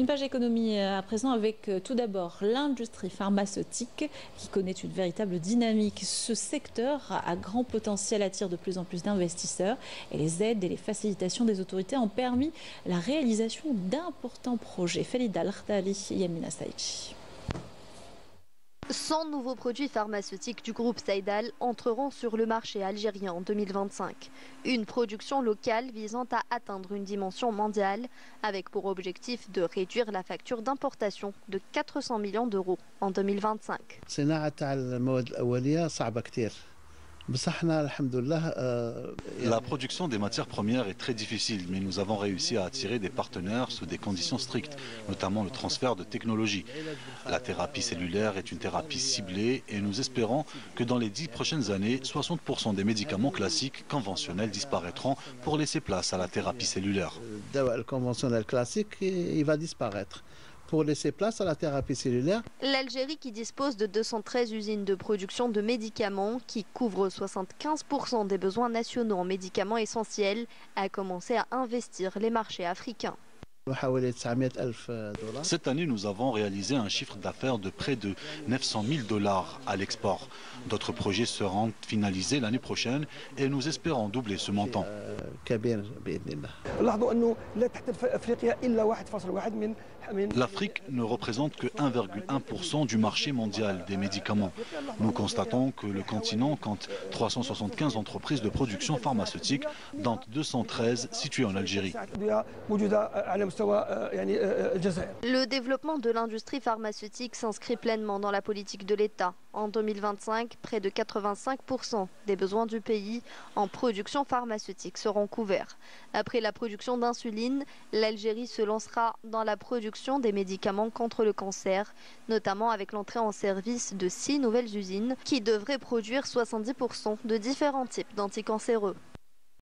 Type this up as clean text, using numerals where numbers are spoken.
Une page économie à présent avec tout d'abord l'industrie pharmaceutique qui connaît une véritable dynamique. Ce secteur à grand potentiel attire de plus en plus d'investisseurs et les aides et les facilitations des autorités ont permis la réalisation d'importants projets. Felida Al-Khtali, Yamina Saïchi. 100 nouveaux produits pharmaceutiques du groupe Saïdal entreront sur le marché algérien en 2025. Une production locale visant à atteindre une dimension mondiale avec pour objectif de réduire la facture d'importation de 400 millions d'euros en 2025. La production des matières premières est très difficile, mais nous avons réussi à attirer des partenaires sous des conditions strictes, notamment le transfert de technologies. La thérapie cellulaire est une thérapie ciblée et nous espérons que dans les 10 prochaines années, 60% des médicaments classiques conventionnels disparaîtront pour laisser place à la thérapie cellulaire. Le conventionnel classique, il va disparaître pour laisser place à la thérapie cellulaire. L'Algérie, qui dispose de 213 usines de production de médicaments, qui couvrent 75% des besoins nationaux en médicaments essentiels, a commencé à investir les marchés africains. Cette année, nous avons réalisé un chiffre d'affaires de près de 900 000 $ à l'export. D'autres projets seront finalisés l'année prochaine et nous espérons doubler ce montant. L'Afrique ne représente que 1,1% du marché mondial des médicaments. Nous constatons que le continent compte 375 entreprises de production pharmaceutique, dont 213 situées en Algérie. Le développement de l'industrie pharmaceutique s'inscrit pleinement dans la politique de l'État. En 2025, près de 85% des besoins du pays en production pharmaceutique seront couverts. Après la production d'insuline, l'Algérie se lancera dans la production des médicaments contre le cancer, notamment avec l'entrée en service de 6 nouvelles usines qui devraient produire 70% de différents types d'anticancéreux.